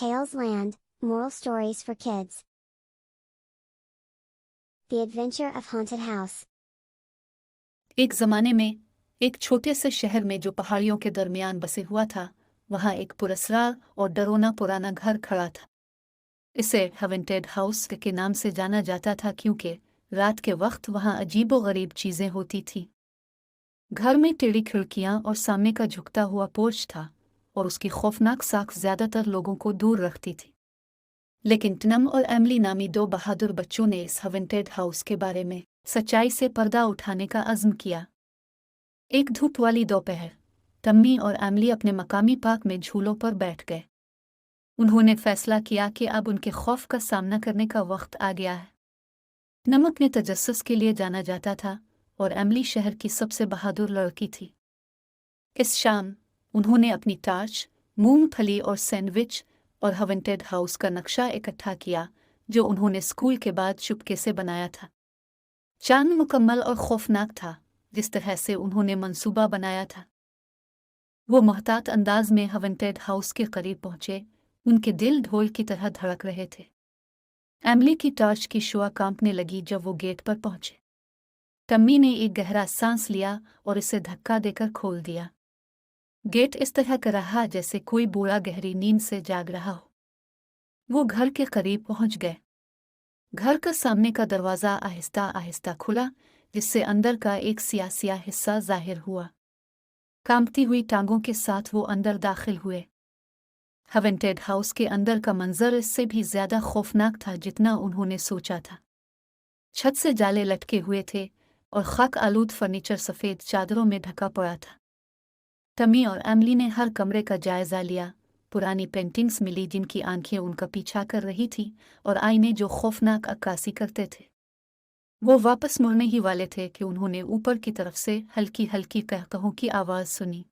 Tales Land, Moral Stories for Kids. The Adventure of Haunted House. एक जमाने में एक छोटे से शहर में जो पहाड़ियों के दरमियान बसे हुआ था, वहां एक पुरस्कार और डरोना पुराना घर खड़ा था। इसे हॉन्टेड हाउस के नाम से जाना जाता था क्योंकि रात के वक्त वहां अजीबोगरीब चीजें होती थी। घर में टेढ़ी खिड़कियां और सामने का झुकता हुआ पोर्च था और उसकी खौफनाक साख ज्यादातर लोगों को दूर रखती थी। लेकिन टनम और एमली नामी दो बहादुर बच्चों ने इस हॉन्टेड हाउस के बारे में सच्चाई से पर्दा उठाने का अज़्म किया। एक धूप वाली दोपहर टम्मी और एमली अपने मकामी पार्क में झूलों पर बैठ गए। उन्होंने फैसला किया कि अब उनके खौफ का सामना करने का वक्त आ गया है। टनम अपने तजस्सुस के लिए जाना जाता था और एमली शहर की सबसे बहादुर लड़की थी। इस शाम उन्होंने अपनी टार्च, मूंगफली और सैंडविच और हॉन्टेड हाउस का नक्शा इकट्ठा किया जो उन्होंने स्कूल के बाद चुपके से बनाया था। चांद मुकम्मल और खौफनाक था जिस तरह से उन्होंने मंसूबा बनाया था। वो मोहतात अंदाज में हॉन्टेड हाउस के करीब पहुंचे। उनके दिल ढोल की तरह धड़क रहे थे। एमली की टॉर्च की शुआ कांपने लगी जब वो गेट पर पहुंचे। टम्मी ने एक गहरा सांस लिया और इसे धक्का देकर खोल दिया। गेट इस तरह का रहा जैसे कोई बूढ़ा गहरी नींद से जाग रहा हो। वो घर के करीब पहुंच गए। घर का सामने का दरवाज़ा आहिस्ता आहिस्ता खुला जिससे अंदर का एक सियाह हिस्सा जाहिर हुआ। कांपती हुई टांगों के साथ वो अंदर दाखिल हुए। हॉन्टेड हाउस के अंदर का मंजर इससे भी ज्यादा खौफनाक था जितना उन्होंने सोचा था। छत से जाले लटके हुए थे और खाक आलूद फर्नीचर सफ़ेद चादरों में ढका पड़ा था। टमी और एमली ने हर कमरे का जायजा लिया। पुरानी पेंटिंग्स मिली जिनकी आंखें उनका पीछा कर रही थी और आईने जो खौफनाक अक्कासी करते थे। वो वापस मुड़ने ही वाले थे कि उन्होंने ऊपर की तरफ से हल्की हल्की कहकहों की आवाज़ सुनी।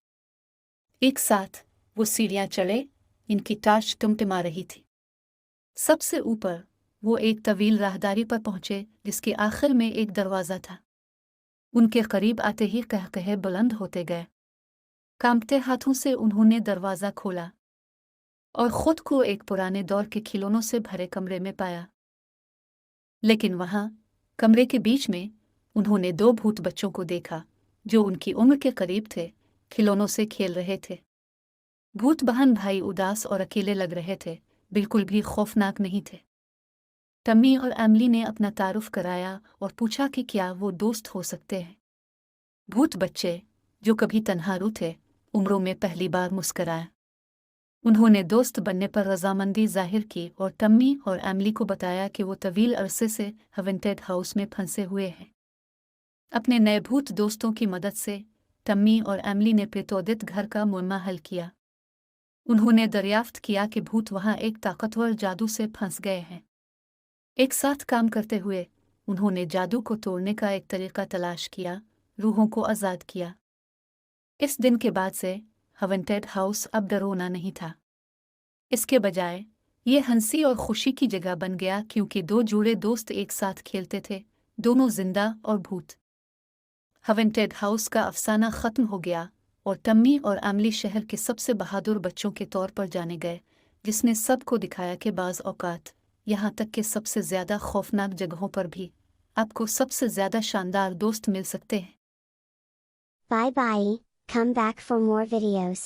एक साथ वो सीढ़ियाँ चढ़े। इनकी टार्च टिमटिमा रही थी। सबसे ऊपर वो एक तवील राहदारी पर पहुंचे जिसके आखिर में एक दरवाज़ा था। उनके करीब आते ही कहकहे बुलंद होते गए। कांपते हाथों से उन्होंने दरवाज़ा खोला और खुद को एक पुराने दौर के खिलौनों से भरे कमरे में पाया। लेकिन वहां कमरे के बीच में उन्होंने दो भूत बच्चों को देखा जो उनकी उम्र के करीब थे, खिलौनों से खेल रहे थे। भूत बहन भाई उदास और अकेले लग रहे थे, बिल्कुल भी खौफनाक नहीं थे। टम्मी और एमली ने अपना तारुफ कराया और पूछा कि क्या वो दोस्त हो सकते हैं। भूत बच्चे जो कभी तन्हारू थे, उम्रों में पहली बार मुस्कराया। उन्होंने दोस्त बनने पर रजामंदी जाहिर की और टम्मी और एमली को बताया कि वो तवील अरसे से हॉन्टेड हाउस में फंसे हुए हैं। अपने नए भूत दोस्तों की मदद से टम्मी और एमली ने प्रेतोदित घर का मुअम्मा हल किया। उन्होंने दरियाफ्त किया कि भूत वहां एक ताकतवर जादू से फंस गए हैं। एक साथ काम करते हुए उन्होंने जादू को तोड़ने का एक तरीका तलाश किया, रूहों को आज़ाद किया। इस दिन के बाद से हॉन्टेड हाउस अब डरोना नहीं था। इसके बजाय ये हंसी और खुशी की जगह बन गया क्योंकि दो जुड़े दोस्त एक साथ खेलते थे, दोनों जिंदा और भूत। हॉन्टेड हाउस का अफसाना खत्म हो गया और टम्मी और एमली शहर के सबसे बहादुर बच्चों के तौर पर जाने गए, जिसने सबको दिखाया कि बाज़ औकात यहाँ तक कि सबसे ज़्यादा खौफनाक जगहों पर भी आपको सबसे ज़्यादा शानदार दोस्त मिल सकते हैं। Bye bye, come back for more videos.